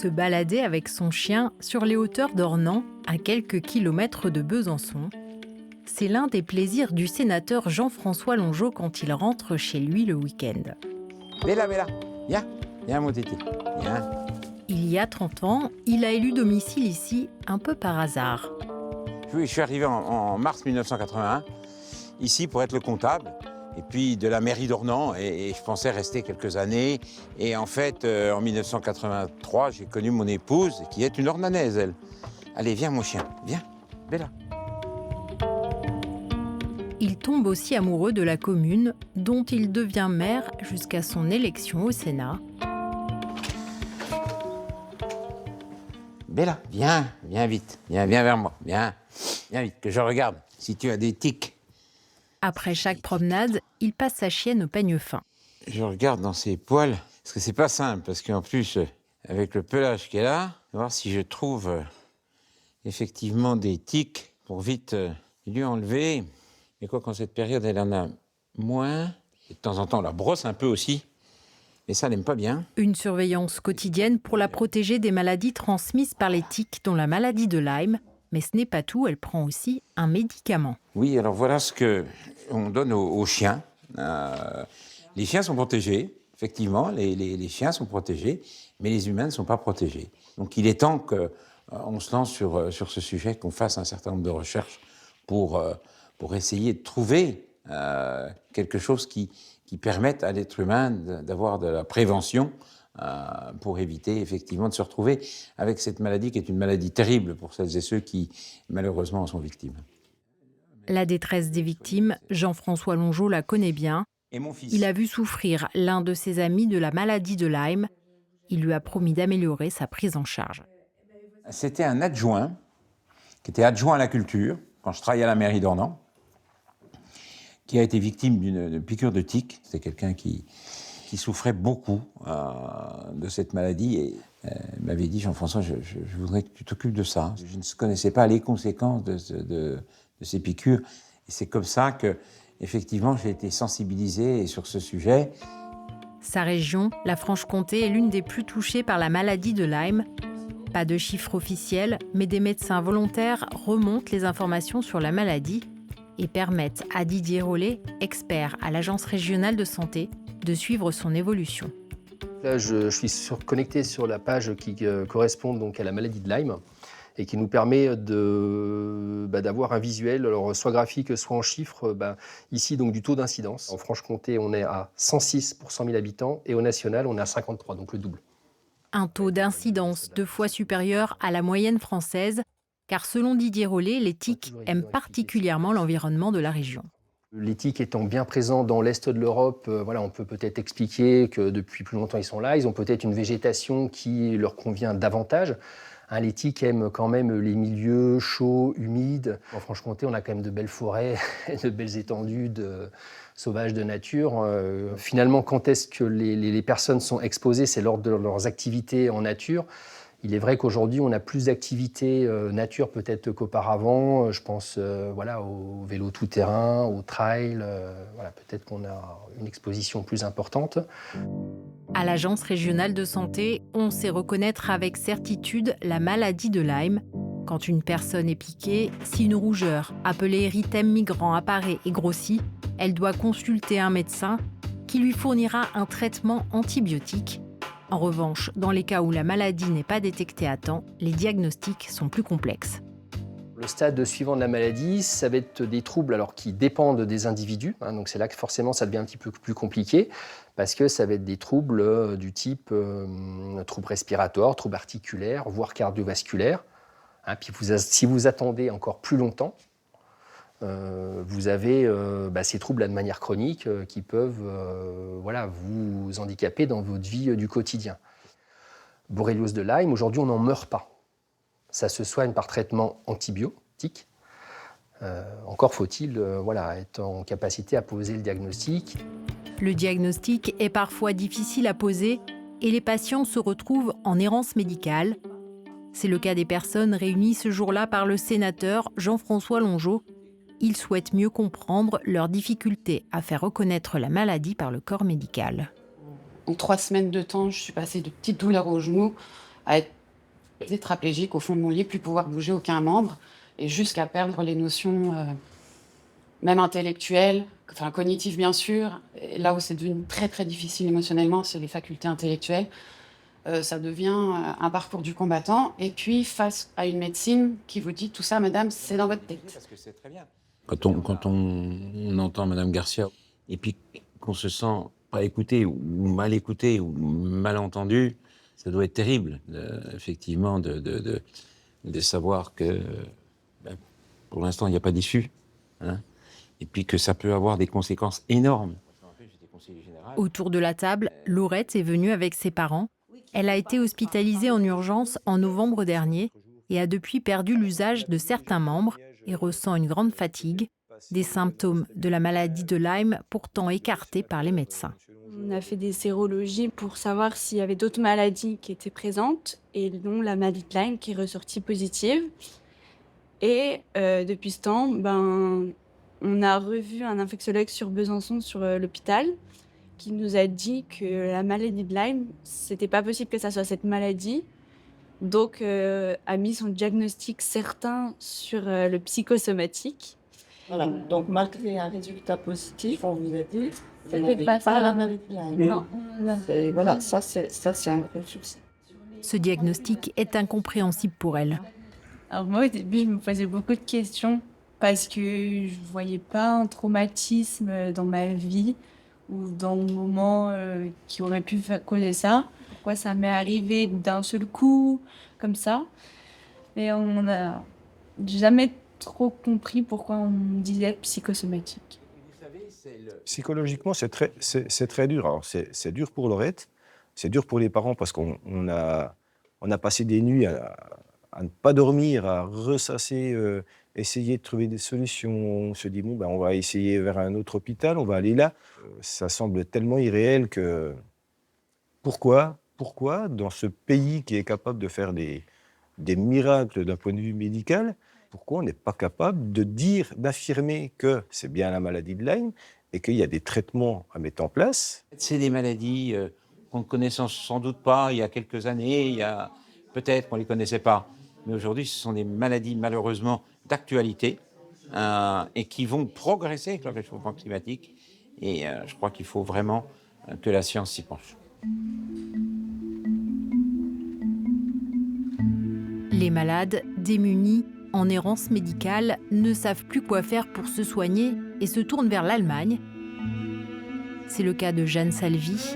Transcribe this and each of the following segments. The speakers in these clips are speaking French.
se balader avec son chien sur les hauteurs d'Ornans, à quelques kilomètres de Besançon. C'est l'un des plaisirs du sénateur Jean-François Longeot quand il rentre chez lui le week-end. Bella, viens mon tété, viens. Il y a 30 ans, il a élu domicile ici un peu par hasard. Oui, je suis arrivé en mars 1981, ici pour être le comptable, et puis de la mairie d'Ornans, et je pensais rester quelques années. Et en fait, en 1983, j'ai connu mon épouse, qui est une Ornanaise, elle. Allez, viens mon chien, viens, Bella. Il tombe aussi amoureux de la commune, dont il devient maire jusqu'à son élection au Sénat. Bella, viens vite, viens vers moi, viens vite, que je regarde si tu as des tics. Après chaque promenade, il passe sa chienne au peigne fin. Je regarde dans ses poils, parce que c'est pas simple, parce qu'en plus, avec le pelage qu'elle a, on va voir si je trouve effectivement des tics pour vite lui enlever. Mais quoi qu'en cette période, elle en a moins. Et de temps en temps, on la brosse un peu aussi. Mais ça, elle n'aime pas bien. Une surveillance quotidienne pour la protéger des maladies transmises par les tiques, dont la maladie de Lyme. Mais ce n'est pas tout, elle prend aussi un médicament. Oui, alors voilà ce qu'on donne aux chiens. Les chiens sont protégés, effectivement, les chiens sont protégés, mais les humains ne sont pas protégés. Donc il est temps qu'on se lance sur ce sujet, qu'on fasse un certain nombre de recherches pour essayer de trouver quelque chose qui permette à l'être humain d'avoir de la prévention pour éviter effectivement de se retrouver avec cette maladie qui est une maladie terrible pour celles et ceux qui malheureusement en sont victimes. La détresse des victimes, Jean-François Longeot la connaît bien. Et mon fils. Il a vu souffrir l'un de ses amis de la maladie de Lyme. Il lui a promis d'améliorer sa prise en charge. C'était un adjoint, qui était adjoint à la culture, quand je travaillais à la mairie d'Ornans, qui a été victime d'une piqûre de tique. C'était quelqu'un qui souffrait beaucoup de cette maladie et m'avait dit « Jean-François, je voudrais que tu t'occupes de ça ». Je ne connaissais pas les conséquences de ces piqûres. Et c'est comme ça que, effectivement, j'ai été sensibilisé sur ce sujet. Sa région, la Franche-Comté, est l'une des plus touchées par la maladie de Lyme. Pas de chiffres officiels, mais des médecins volontaires remontent les informations sur la maladie et permettent à Didier Rollet, expert à l'Agence régionale de santé, de suivre son évolution. Là, je suis connecté sur la page qui correspond donc à la maladie de Lyme et qui nous permet d'avoir un visuel, alors soit graphique, soit en chiffres. Ici, donc, du taux d'incidence. En Franche-Comté, on est à 106 pour 100 000 habitants et au national, on est à 53, donc le double. Un taux d'incidence 2 fois supérieur à la moyenne française, car selon Didier Rollet, les tiques aiment particulièrement l'environnement de la région. Les tiques étant bien présents dans l'est de l'Europe, on peut peut-être expliquer que depuis plus longtemps ils sont là. Ils ont peut-être une végétation qui leur convient davantage. Les tiques aiment quand même les milieux chauds, humides. En Franche-Comté, on a quand même de belles forêts, de belles étendues sauvages de nature. Finalement, quand est-ce que les personnes sont exposées? C'est lors de leurs activités en nature. Il est vrai qu'aujourd'hui, on a plus d'activités nature peut-être qu'auparavant. Je pense au vélo tout-terrain, au trail. Peut-être qu'on a une exposition plus importante. À l'Agence régionale de santé, on sait reconnaître avec certitude la maladie de Lyme. Quand une personne est piquée, si une rougeur, appelée érythème migrant, apparaît et grossit, elle doit consulter un médecin qui lui fournira un traitement antibiotique. En revanche, dans les cas où la maladie n'est pas détectée à temps, les diagnostics sont plus complexes. Le stade suivant de la maladie, ça va être des troubles qui dépendent des individus. Donc c'est là que forcément ça devient un petit peu plus compliqué parce que ça va être des troubles du type troubles respiratoires, troubles articulaires, voire cardiovasculaires. Puis si vous attendez encore plus longtemps, vous avez ces troubles de manière chronique qui peuvent vous handicaper dans votre vie du quotidien. Borréliose de Lyme, aujourd'hui on n'en meurt pas. Ça se soigne par traitement antibiotique. Encore faut-il être en capacité à poser le diagnostic. Le diagnostic est parfois difficile à poser et les patients se retrouvent en errance médicale. C'est le cas des personnes réunies ce jour-là par le sénateur Jean-François Longeot. Il souhaite mieux comprendre leurs difficultés à faire reconnaître la maladie par le corps médical. En 3 semaines de temps, je suis passée de petites douleurs au genou à être tétraplégique au fond de mon lit, plus pouvoir bouger aucun membre, et jusqu'à perdre les notions, même intellectuelles, enfin cognitives bien sûr. Et là où c'est devenu très très difficile émotionnellement, c'est les facultés intellectuelles. Ça devient un parcours du combattant. Et puis face à une médecine qui vous dit tout ça, madame, c'est dans votre tête. Parce que c'est très bien. Quand on entend Madame Garcia, et puis qu'on se sent pas écouté, ou mal entendu, ça doit être terrible, effectivement, de savoir que, ben, pour l'instant, il n'y a pas d'issue, hein, et puis que ça peut avoir des conséquences énormes. Autour de la table, Laurette est venue avec ses parents. Elle a été hospitalisée en urgence en novembre dernier et a depuis perdu l'usage de certains membres et ressent une grande fatigue, des symptômes de la maladie de Lyme pourtant écartés par les médecins. On a fait des sérologies pour savoir s'il y avait d'autres maladies qui étaient présentes et dont la maladie de Lyme qui est ressortie positive. Et depuis ce temps, on a revu un infectiologue sur Besançon, sur l'hôpital, qui nous a dit que la maladie de Lyme, c'était pas possible que ça soit cette maladie. Donc, a mis son diagnostic certain sur le psychosomatique. Voilà, donc malgré un résultat positif, on vous a dit que C'était vous n'avez pas pas ça. la maladie de Lyme. Non. Voilà, ça c'est un vrai souci. Ce diagnostic est incompréhensible pour elle. Alors moi, au début, je me posais beaucoup de questions parce que je voyais pas un traumatisme dans ma vie ou dans le moment qui aurait pu faire causer ça. Pourquoi ça m'est arrivé d'un seul coup, comme ça. Et on n'a jamais trop compris pourquoi on disait psychosomatique. Psychologiquement, c'est très dur. Alors, c'est dur pour Laurette, c'est dur pour les parents parce qu'on a passé des nuits à ne pas dormir, à ressasser, essayer de trouver des solutions. On se dit, bon, on va essayer vers un autre hôpital, on va aller là. Ça semble tellement irréel que... Pourquoi, dans ce pays qui est capable de faire des miracles d'un point de vue médical, pourquoi on n'est pas capable de dire, d'affirmer que c'est bien la maladie de Lyme et qu'il y a des traitements à mettre en place? C'est des maladies qu'on ne connaissait sans doute pas il y a quelques années, peut-être qu'on ne les connaissait pas. Mais aujourd'hui, ce sont des maladies malheureusement d'actualité et qui vont progresser avec le réchauffement climatique. Et je crois qu'il faut vraiment que la science s'y penche. Les malades, démunis, en errance médicale, ne savent plus quoi faire pour se soigner et se tournent vers l'Allemagne. C'est le cas de Jeanne Salvi.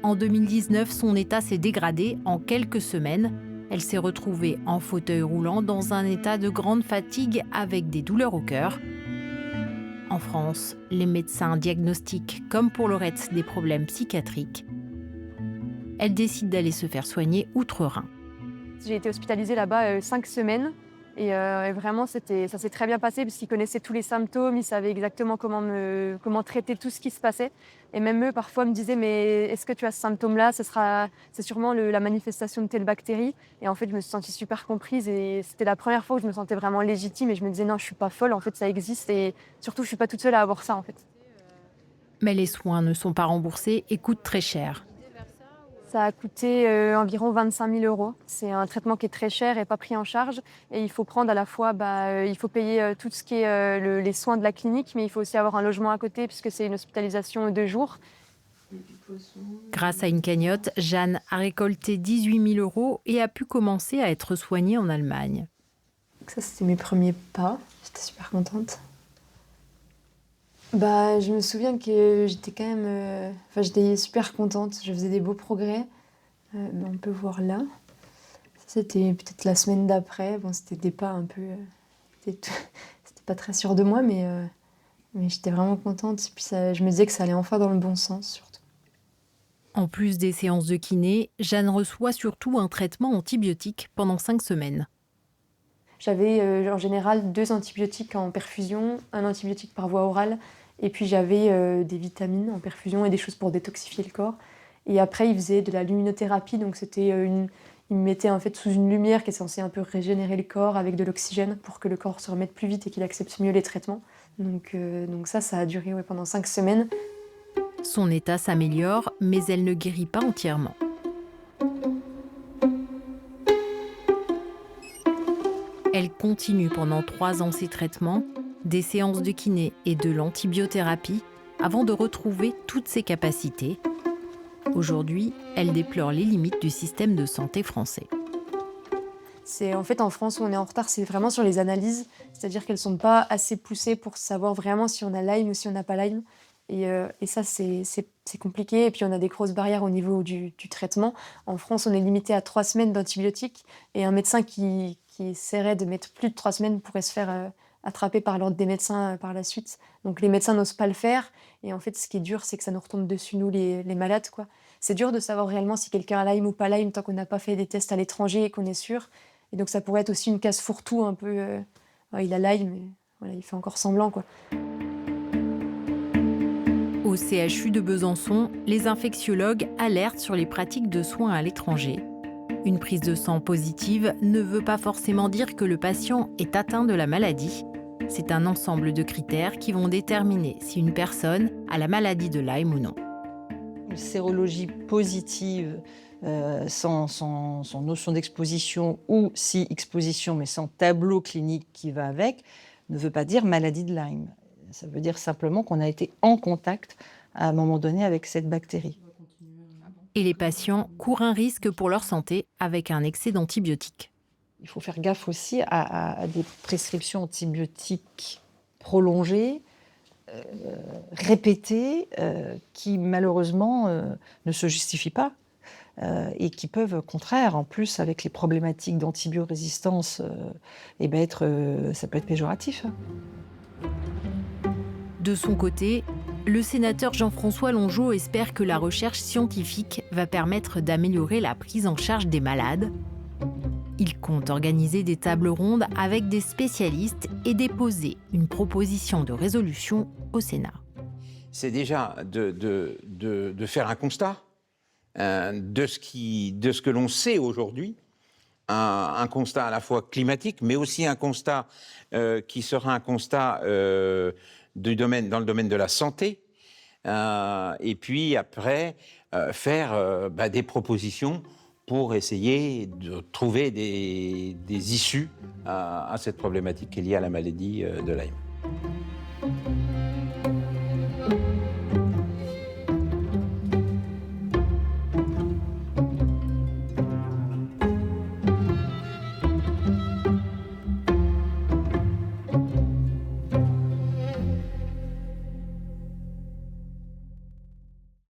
En 2019, son état s'est dégradé en quelques semaines. Elle s'est retrouvée en fauteuil roulant dans un état de grande fatigue avec des douleurs au cœur. En France, les médecins diagnostiquent, comme pour Laurette, des problèmes psychiatriques. Elle décide d'aller se faire soigner outre-Rhin. J'ai été hospitalisée là-bas 5 semaines et vraiment ça s'est très bien passé parce qu'ils connaissaient tous les symptômes, ils savaient exactement comment traiter tout ce qui se passait. Et même eux parfois me disaient mais est-ce que tu as ce symptôme-là, c'est sûrement la manifestation de telle bactérie. Et en fait je me suis sentie super comprise et c'était la première fois où je me sentais vraiment légitime et je me disais non je suis pas folle, en fait ça existe et surtout je suis pas toute seule à avoir ça en fait. Mais les soins ne sont pas remboursés et coûtent très cher. Ça a coûté environ 25 000 €. C'est un traitement qui est très cher et pas pris en charge. Et il faut prendre à la fois, il faut payer tout ce qui est les soins de la clinique, mais il faut aussi avoir un logement à côté puisque c'est une hospitalisation 2 jours. Grâce à une cagnotte, Jeanne a récolté 18 000 € et a pu commencer à être soignée en Allemagne. Ça, c'était mes premiers pas. J'étais super contente. Je me souviens que j'étais quand même... j'étais super contente. Je faisais des beaux progrès. On peut voir là. C'était peut-être la semaine d'après. C'était des pas un peu... C'était pas très sûr de moi, mais j'étais vraiment contente. Et puis je me disais que ça allait enfin dans le bon sens, surtout. En plus des séances de kiné, Jeanne reçoit surtout un traitement antibiotique pendant 5 semaines. J'avais en général 2 antibiotiques en perfusion, un antibiotique par voie orale, et puis j'avais des vitamines en perfusion et des choses pour détoxifier le corps. Et après, ils faisaient de la luminothérapie, donc c'était ils me mettaient en fait sous une lumière qui est censée un peu régénérer le corps avec de l'oxygène pour que le corps se remette plus vite et qu'il accepte mieux les traitements. Donc ça a duré pendant 5 semaines. Son état s'améliore, mais elle ne guérit pas entièrement. Elle continue pendant 3 ans ses traitements, des séances de kiné et de l'antibiothérapie avant de retrouver toutes ses capacités. Aujourd'hui, elle déplore les limites du système de santé français. En fait, en France, où on est en retard, c'est vraiment sur les analyses. C'est-à-dire qu'elles ne sont pas assez poussées pour savoir vraiment si on a Lyme ou si on n'a pas Lyme. Et ça, c'est compliqué. Et puis, on a des grosses barrières au niveau du traitement. En France, on est limité à 3 semaines d'antibiotiques. Et un médecin qui essaierait de mettre plus de 3 semaines pourrait se faire attraper par l'ordre des médecins par la suite. Donc, les médecins n'osent pas le faire. Et en fait, ce qui est dur, c'est que ça nous retombe dessus, nous, les malades, quoi. C'est dur de savoir réellement si quelqu'un a Lyme ou pas Lyme tant qu'on n'a pas fait des tests à l'étranger et qu'on est sûr. Et donc, ça pourrait être aussi une case fourre-tout un peu. Il a Lyme, mais voilà, il fait encore semblant, quoi. Au CHU de Besançon, les infectiologues alertent sur les pratiques de soins à l'étranger. Une prise de sang positive ne veut pas forcément dire que le patient est atteint de la maladie. C'est un ensemble de critères qui vont déterminer si une personne a la maladie de Lyme ou non. Une sérologie positive sans notion d'exposition ou si exposition mais sans tableau clinique qui va avec, ne veut pas dire maladie de Lyme. Ça veut dire simplement qu'on a été en contact à un moment donné avec cette bactérie. Et les patients courent un risque pour leur santé avec un excès d'antibiotiques. Il faut faire gaffe aussi à des prescriptions antibiotiques prolongées, répétées, qui malheureusement ne se justifient pas et qui peuvent, au contraire, en plus avec les problématiques d'antibiorésistance, ça peut être péjoratif. De son côté, le sénateur Jean-François Longeot espère que la recherche scientifique va permettre d'améliorer la prise en charge des malades. Il compte organiser des tables rondes avec des spécialistes et déposer une proposition de résolution au Sénat. C'est déjà de faire un constat de ce que l'on sait aujourd'hui, un constat à la fois climatique, mais aussi un constat qui sera un constat dans le domaine de la santé, et puis après faire des propositions pour essayer de trouver des issues à cette problématique qui est liée à la maladie de Lyme.